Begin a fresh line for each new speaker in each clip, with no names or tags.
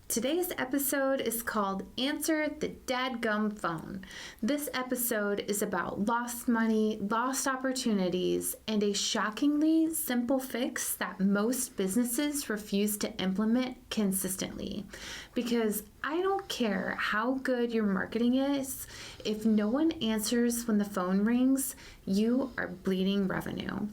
Today's episode is called Answer the Dadgum Phone. This episode is about lost money, lost opportunities, and a shockingly simple fix that most businesses refuse to implement consistently. Because I don't care how good your marketing is, if no one answers when the phone rings, you are bleeding revenue.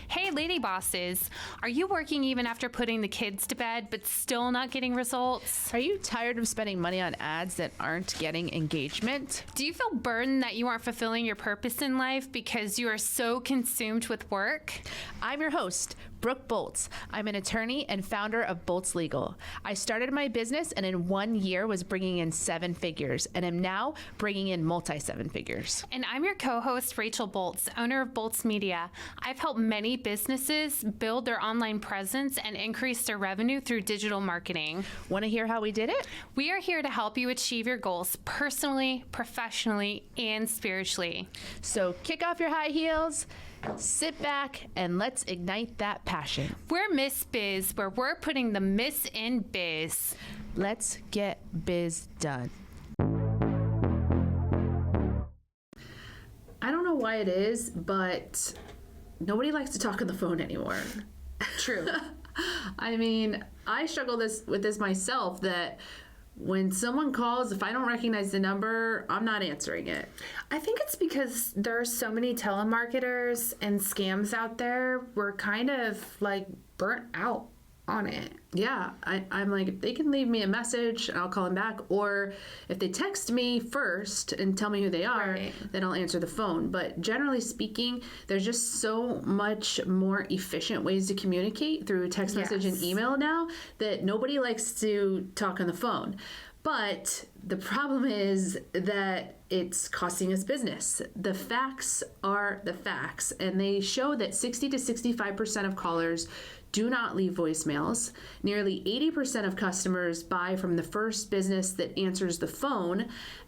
Hey, lady bosses, are you working even after putting the kids to bed but still not getting results?
Are you tired of spending money on ads that aren't getting engagement?
Do you feel burdened that you aren't fulfilling your purpose in life because you are so consumed with work?
I'm your host, Brooke Bolts. I'm an attorney and founder of Bolts Legal. I started my business and in 1 year was bringing in 7 figures and am now bringing in multi-7 figures.
And I'm your co-host, Rachel Bolts, owner of Bolts Media. I've helped many businesses build their online presence and increase their revenue through digital marketing.
Want to hear how we did it?
We are here to help you achieve your goals personally, professionally, and spiritually.
So kick off your high heels, sit back, and let's ignite that passion.
We're Miss Biz, where we're putting the miss in biz.
Let's get biz done.
I don't know why it is, but nobody likes to talk on the phone anymore.
True.
I mean, I struggle with this myself, that when someone calls, if I don't recognize the number, I'm not answering it.
I think it's because there are so many telemarketers and scams out there. We're kind of like burnt out on it.
Yeah, I'm like, if they can leave me a message and I'll call them back, or if they text me first and tell me who they are,
Right.
then I'll answer the phone. But generally speaking, there's just so much more efficient ways to communicate through text message and email now that nobody likes to talk on the phone. But the problem is that it's costing us business. The facts are the facts, and they show that 60 to 65% of callers do not leave voicemails. Nearly 80% of customers buy from the first business that answers the phone,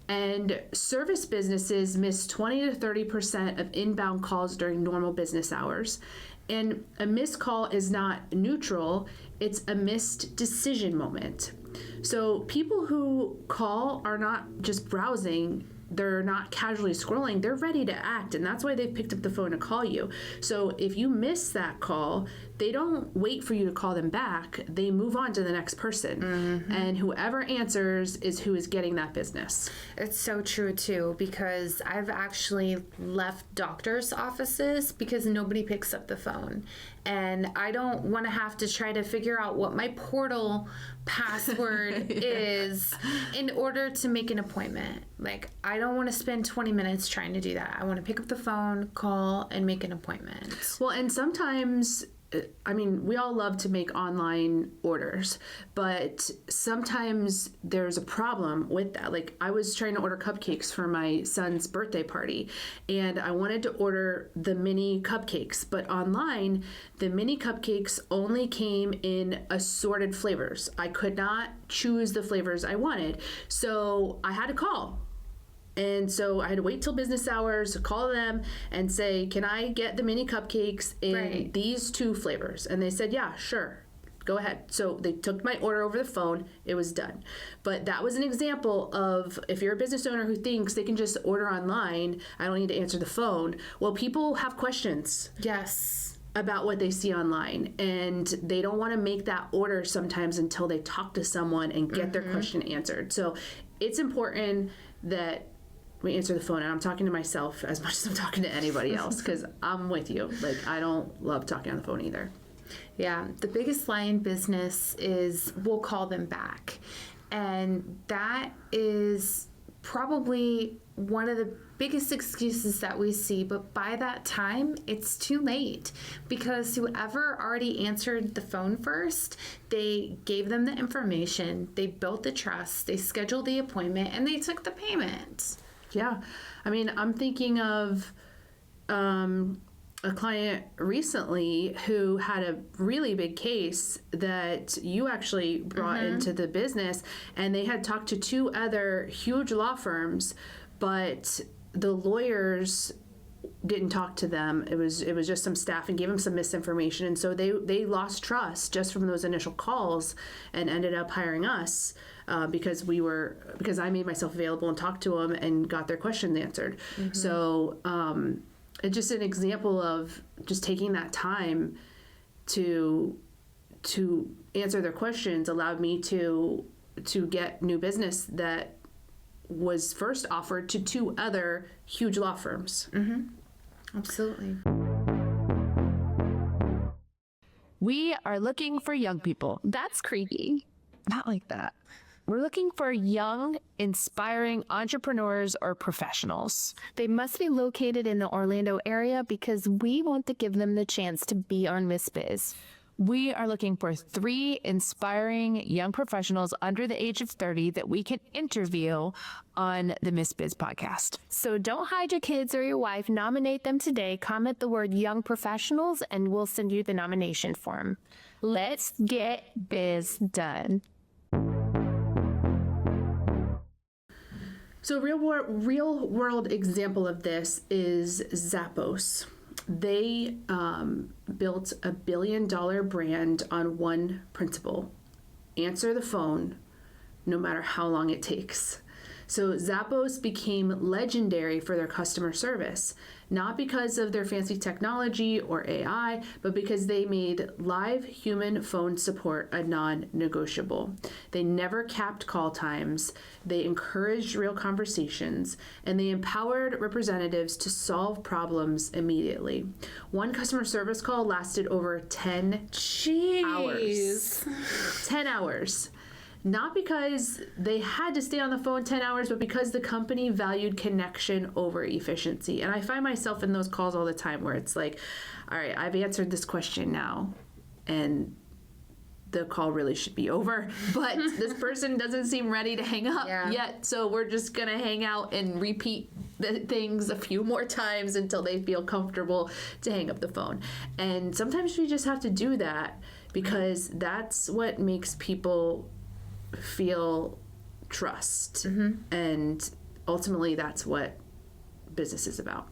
and service businesses miss 20 to 30% of inbound calls during normal business hours. And a missed call is not neutral, it's a missed decision moment. So people who call are not just browsing, they're not casually scrolling, they're ready to act, and that's why they picked up the phone to call you. So if you miss that call, they don't wait for you to call them back, they move on to the next person. And whoever answers is who is getting that business.
It's so true too, because I've actually left doctor's offices because nobody picks up the phone. And I don't want to have to try to figure out what my portal password is in order to make an appointment. Like, I don't want to spend 20 minutes trying to do that. I want to pick up the phone, call, and make an appointment.
Well, and sometimes, I mean, we all love to make online orders, but sometimes there's a problem with that. Like, I was trying to order cupcakes for my son's birthday party, and I wanted to order the mini cupcakes, but online, the mini cupcakes only came in assorted flavors. I could not choose the flavors I wanted, so I had to call. And so I had to wait till business hours, call them and say, can I get the mini cupcakes in these 2 flavors? And they said, yeah, sure, go ahead. So they took my order over the phone, it was done. But that was an example of, if you're a business owner who thinks they can just order online, I don't need to answer the phone. Well, people have questions.
Yes.
About what they see online, and they don't want to make that order sometimes until they talk to someone and get their question answered. So it's important that we answer the phone, and I'm talking to myself as much as I'm talking to anybody else, because I'm with you. Like, I don't love talking on the phone either.
Yeah, the biggest lie in business is we'll call them back. And that is probably one of the biggest excuses that we see, but by that time, it's too late, because whoever already answered the phone first, they gave them the information, they built the trust, they scheduled the appointment, and they took the payment.
Yeah. I mean, I'm thinking of a a client recently who had a really big case that you actually brought into the business, and they had talked to 2 other huge law firms, but the lawyers didn't talk to them. It was just some staff and gave them some misinformation, and so they lost trust just from those initial calls and ended up hiring us because I made myself available and talked to them and got their questions answered. So it's just an example of just taking that time to answer their questions allowed me to get new business that was first offered to 2 other huge law firms.
Absolutely.
We are looking for young people.
That's creepy.
Not like that. We're looking for young, inspiring entrepreneurs or professionals.
They must be located in the Orlando area because we want to give them the chance to be on Miss Biz.
We are looking for 3 inspiring young professionals under the age of 30 that we can interview on the Miss Biz podcast.
So don't hide your kids or your wife. Nominate them today. Comment the word young professionals and we'll send you the nomination form. Let's get biz done.
So real world example of this is Zappos. They built a $1 billion brand on one principle: answer the phone no matter how long it takes. So Zappos became legendary for their customer service, not because of their fancy technology or AI, but because they made live human phone support a non-negotiable. They never capped call times, they encouraged real conversations, and they empowered representatives to solve problems immediately. One customer service call lasted over 10 hours. 10 hours. Not because they had to stay on the phone 10 hours, but because the company valued connection over efficiency. And I find myself in those calls all the time where it's like, all right, I've answered this question now, and the call really should be over, but this person doesn't seem ready to hang up yet. So we're just going to hang out and repeat the things a few more times until they feel comfortable to hang up the phone. And sometimes we just have to do that because that's what makes people feel trust, and ultimately that's what business is about.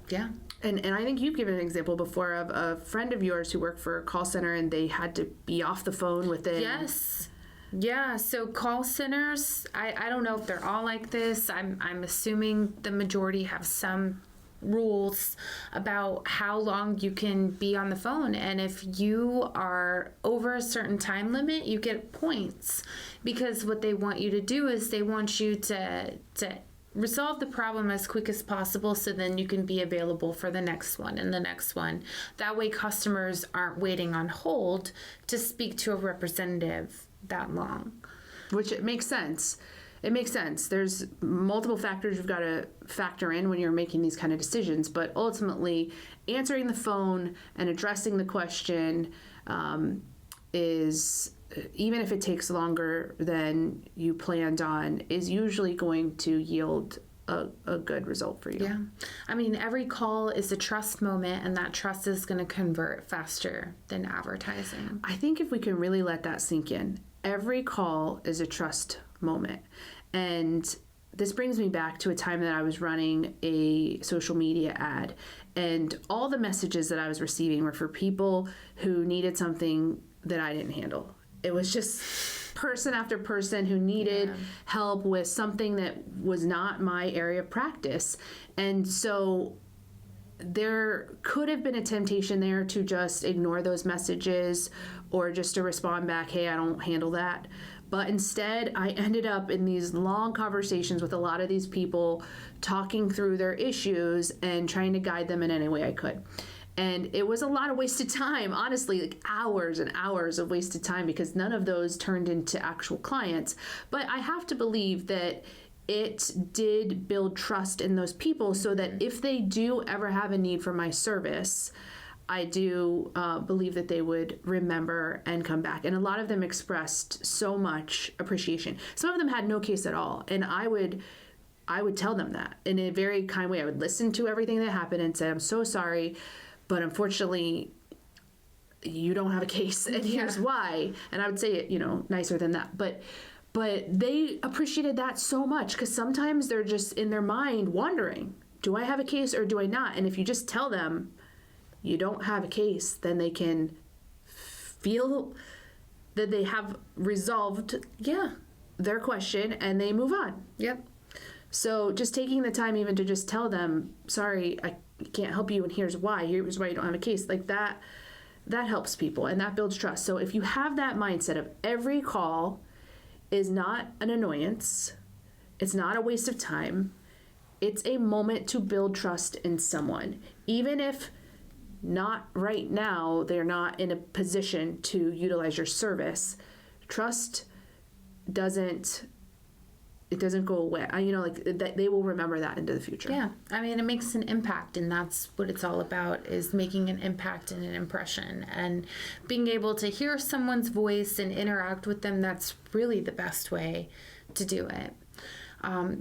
Yeah.
And I think you've given an example before of a friend of yours who worked for a call center and they had to be off the phone within.
Yes. Yeah, so call centers, I don't know if they're all like this. I'm assuming the majority have some rules about how long you can be on the phone, and if you are over a certain time limit, you get points, because what they want you to do is they want you to resolve the problem as quick as possible, so then you can be available for the next one and the next one. That way customers aren't waiting on hold to speak to a representative that long.
Which it makes sense. It makes sense. There's multiple factors you've got to factor in when you're making these kind of decisions, but ultimately answering the phone and addressing the question is, even if it takes longer than you planned on, is usually going to yield a good result for you.
Yeah. I mean, every call is a trust moment, and that trust is going to convert faster than advertising.
I think if we can really let that sink in, every call is a trust moment. And this brings me back to a time that I was running a social media ad, and all the messages that I was receiving were for people who needed something that I didn't handle. It was just person after person who needed help with something that was not my area of practice. And so there could have been a temptation there to just ignore those messages or just to respond back, hey, I don't handle that. But instead, I ended up in these long conversations with a lot of these people, talking through their issues and trying to guide them in any way I could. And it was a lot of wasted time, honestly, like hours and hours of wasted time, because none of those turned into actual clients. But I have to believe that it did build trust in those people, so that if they do ever have a need for my service, I do believe that they would remember and come back. And a lot of them expressed so much appreciation. Some of them had no case at all. And I would I would tell them that in a very kind way. I would listen to everything that happened and say, I'm so sorry, but unfortunately, you don't have a case, and here's why. And I would say it, nicer than that. But they appreciated that so much, because sometimes they're just in their mind wondering, do I have a case or do I not? And if you just tell them you don't have a case, then they can feel that they have resolved their question and they move on.
Yep.
So just taking the time even to just tell them, sorry, I can't help you, and here's why you don't have a case, like that helps people, and that builds trust. So if you have that mindset of every call is not an annoyance, it's not a waste of time, it's a moment to build trust in someone. Even if not right now, they're not in a position to utilize your service, trust doesn't go away. That they will remember that into the future.
Yeah. I mean, it makes an impact, and that's what it's all about, is making an impact and an impression, and being able to hear someone's voice and interact with them. That's really the best way to do it.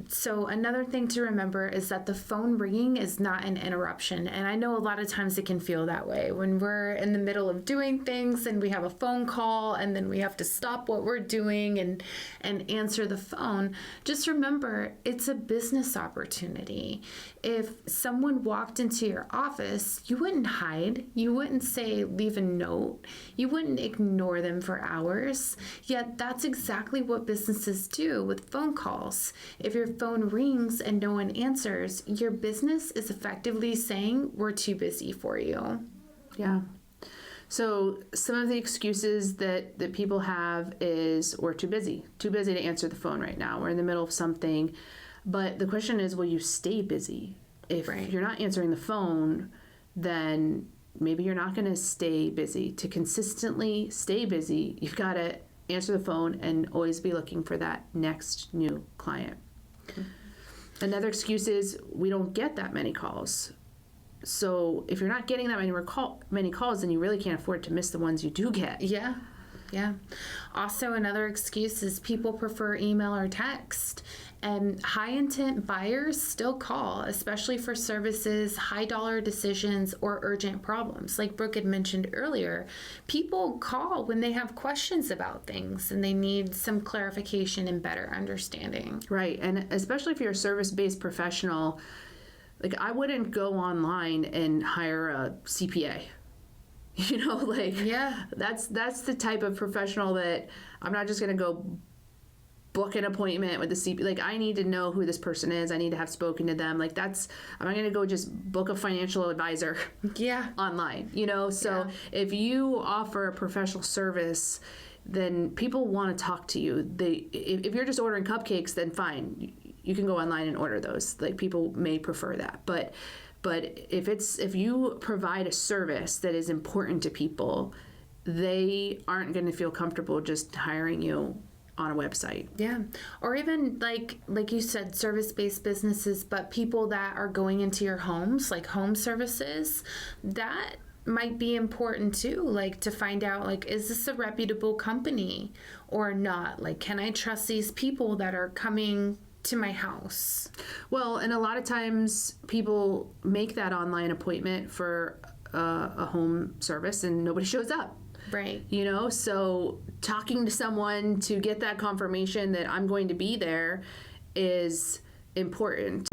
So another thing to remember is that the phone ringing is not an interruption. And I know a lot of times it can feel that way when we're in the middle of doing things and we have a phone call and then we have to stop what we're doing and answer the phone. Just remember, it's a business opportunity. If someone walked into your office, you wouldn't hide. You wouldn't say, leave a note. You wouldn't ignore them for hours. Yet that's exactly what businesses do with phone calls. If your phone rings and no one answers, your business is effectively saying, we're too busy for you.
Yeah. So some of the excuses that people have is, we're too busy to answer the phone right now. We're in the middle of something. But the question is, will you stay busy? If you're not answering the phone, then maybe you're not going to stay busy. To consistently stay busy, you've got to answer the phone and always be looking for that next new client. Another excuse is, we don't get that many calls. So if you're not getting that many calls, then you really can't afford to miss the ones you do get.
Yeah. Also, another excuse is people prefer email or text. And high intent buyers still call, especially for services, high dollar decisions, or urgent problems. Like Brooke had mentioned earlier, people call when they have questions about things and they need some clarification and better understanding.
Right. And especially if you're a service-based professional, like, I wouldn't go online and hire a CPA. That's the type of professional that I'm not just going to go book an appointment with the CPA. Like, I need to know who this person is. I need to have spoken to them. Like, I'm not going to go just book a financial advisor online, So if you offer a professional service, then people want to talk to you. If you're just ordering cupcakes, then fine. You can go online and order those. Like, people may prefer that. But if you provide a service that is important to people, they aren't going to feel comfortable just hiring you on a website.
Yeah. Or even like you said, service-based businesses, but people that are going into your homes, like home services, that might be important too, like to find out, like, is this a reputable company or not? Like, can I trust these people that are coming to my house?
Well, and a lot of times people make that online appointment for a home service and nobody shows up.
Right.
So talking to someone to get that confirmation that I'm going to be there is important.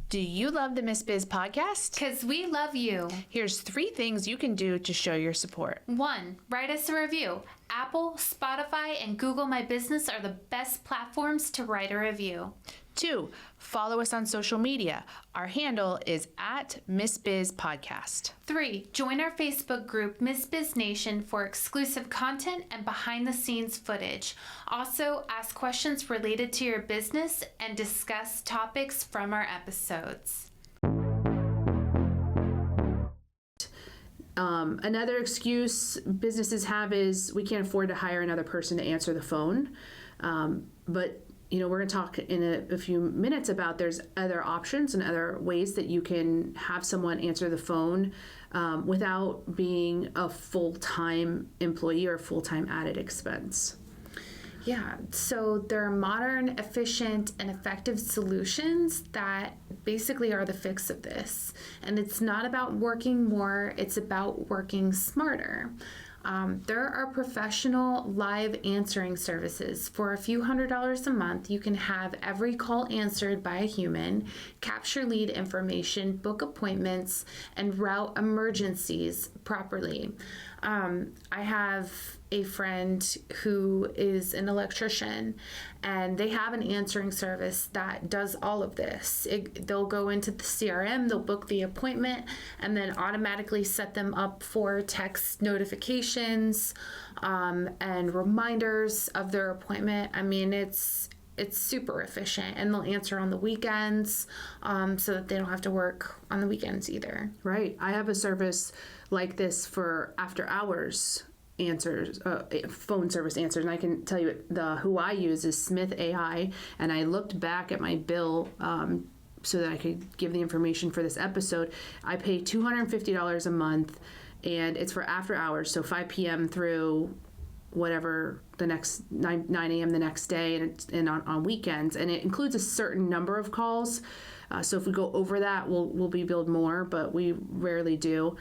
Do you love the Miss Biz podcast?
Because we love you.
Here's 3 things you can do to show your support.
1, write us a review. Apple, Spotify, and Google My Business are the best platforms to write a review.
2, follow us on social media. Our handle is @MissBizPodcast.
3, join our Facebook group, Miss Biz Nation, for exclusive content and behind-the-scenes footage. Also, ask questions related to your business and discuss topics from our episodes.
Another excuse businesses have is, we can't afford to hire another person to answer the phone. But we're going to talk in a few minutes about there's other options and other ways that you can have someone answer the phone without being a full-time employee or full-time added expense.
Yeah, so there are modern, efficient, and effective solutions that basically are the fix of this. And it's not about working more, it's about working smarter. There are professional live answering services. For a few $100s a month, you can have every call answered by a human, capture lead information, book appointments, and route emergencies properly. I have a friend who is an electrician, and they have an answering service that does all of this. They'll go into the CRM, they'll book the appointment, and then automatically set them up for text notifications and reminders of their appointment. I mean, it's super efficient, and they'll answer on the weekends so that they don't have to work on the weekends either.
Right. I have a service like this for after hours answers, phone service answers, and I can tell you who I use is Smith AI, and I looked back at my bill so that I could give the information for this episode. I pay $250 a month, and it's for after hours, so 5 p.m. through whatever the next 9 a.m. the next day, and on weekends, and it includes a certain number of calls. So if we go over that, we'll be billed more, but we rarely do.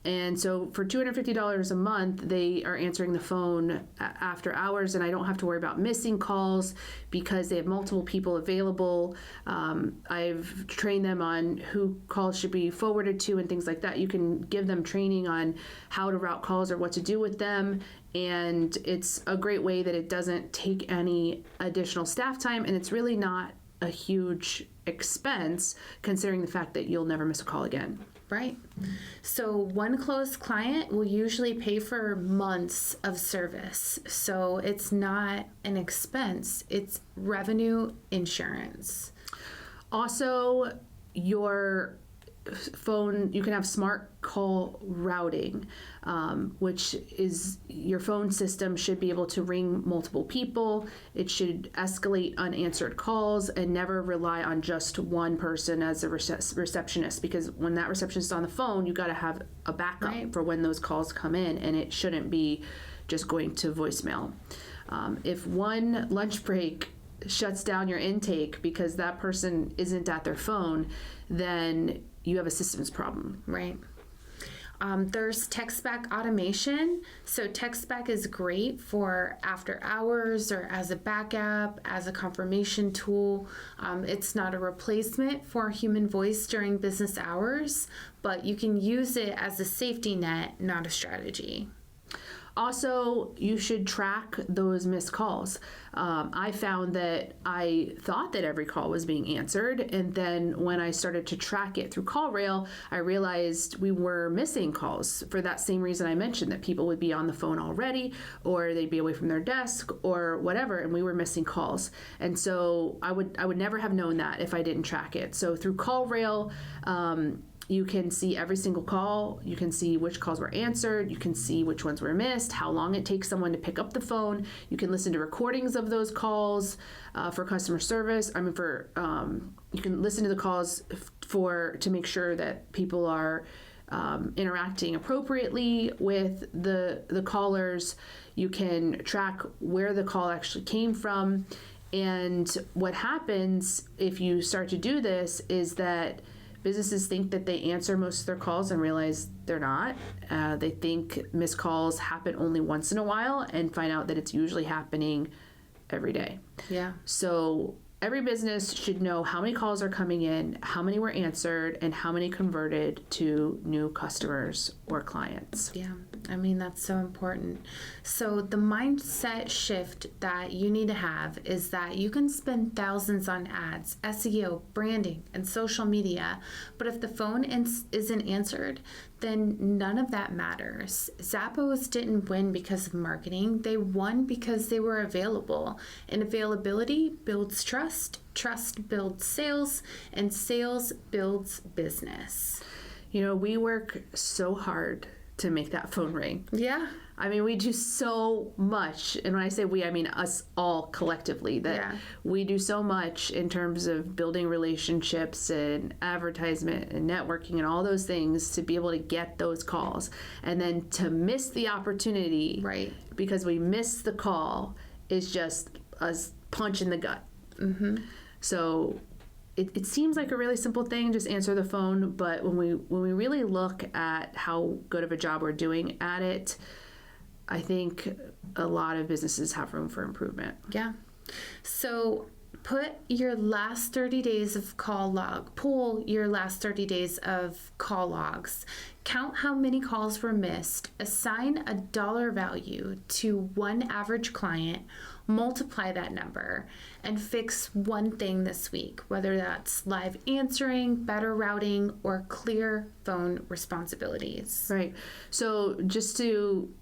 And so for $250 a month, they are answering the phone after hours, and I don't have to worry about missing calls because they have multiple people available. I've trained them on who calls should be forwarded to and things like that. You can give them training on how to route calls or what to do with them. And it's a great way that it doesn't take any additional staff time, and it's really not a huge expense considering the fact that you'll never miss a call again.
Right. So one closed client will usually pay for months of service. So it's not an expense, it's revenue insurance.
Also, your phone, you can have smart call routing, which is your phone system should be able to ring multiple people. It should escalate unanswered calls and never rely on just one person as a receptionist, because when that receptionist is on the phone, you got to have a backup for when those calls come in, and it shouldn't be just going to voicemail. If one lunch break shuts down your intake because that person isn't at their phone, then you have a systems problem.
Right. There's text back automation. So text back is great for after hours or as a backup, as a confirmation tool. It's not a replacement for human voice during business hours, but you can use it as a safety net, not a strategy.
Also, you should track those missed calls. I found that I thought that every call was being answered, and then when I started to track it through CallRail, I realized we were missing calls for that same reason I mentioned, that people would be on the phone already, or they'd be away from their desk, or whatever, and we were missing calls. And so I would never have known that if I didn't track it. So through CallRail, you can see every single call. You can see which calls were answered. You can see which ones were missed, how long it takes someone to pick up the phone. You can listen to recordings of those calls for customer service. You can listen to the calls to make sure that people are interacting appropriately with the callers. You can track where the call actually came from. And what happens if you start to do this is that businesses think that they answer most of their calls and realize they're not. They think missed calls happen only once in a while and find out that it's usually happening every day.
Yeah.
So every business should know how many calls are coming in, how many were answered, and how many converted to new customers or clients.
Yeah, I mean, that's so important. So the mindset shift that you need to have is that you can spend thousands on ads, SEO, branding, and social media, but if the phone isn't answered, then none of that matters. Zappos didn't win because of marketing. They won because they were available. And availability builds trust, trust builds sales, and sales builds business.
You know, we work so hard to make that phone ring.
Yeah.
I mean, we do so much. And when I say we, I mean us all collectively, that we do so much in terms of building relationships and advertisement and networking and all those things to be able to get those calls. And then to miss the opportunity because we missed the call is just a punch in the gut. Mm-hmm. So it seems like a really simple thing, just answer the phone. But when we really look at how good of a job we're doing at it, I think a lot of businesses have room for improvement.
Yeah. So put your last 30 days of pull your last 30 days of call logs. Count how many calls were missed. Assign a dollar value to one average client. Multiply that number and fix one thing this week, whether that's live answering, better routing, or clear phone responsibilities.
Right. So just to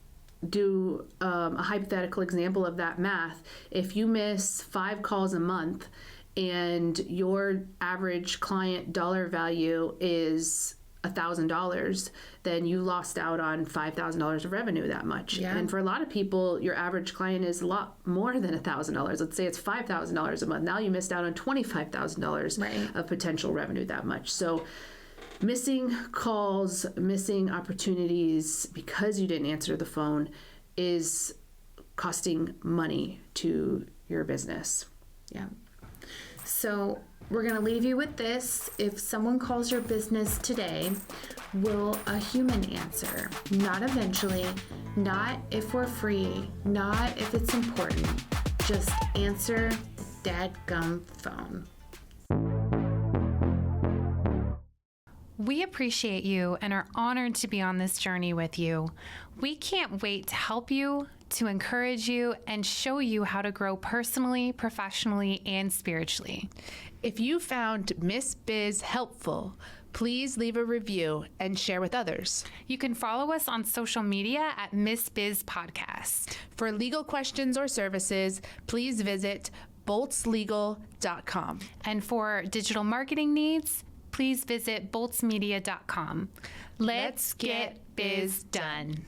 do a hypothetical example of that math, if you miss 5 calls a month and your average client dollar value is $1,000, then you lost out on $5,000 of revenue that much.
Yeah.
And for a lot of people, your average client is a lot more than $1,000. Let's say it's $5,000 a month. Now you missed out on $25,000 of potential revenue that much. So missing calls, missing opportunities because you didn't answer the phone is costing money to your business.
Yeah. So we're going to leave you with this. If someone calls your business today, will a human answer? Not eventually, not if we're free, not if it's important. Just answer the dadgum phone.
We appreciate you and are honored to be on this journey with you. We can't wait to help you, to encourage you, and show you how to grow personally, professionally, and spiritually.
If you found Miss Biz helpful, please leave a review and share with others.
You can follow us on social media at Miss Biz Podcast.
For legal questions or services, please visit boltslegal.com.
And for digital marketing needs, please visit boltsmedia.com. Let's get biz done.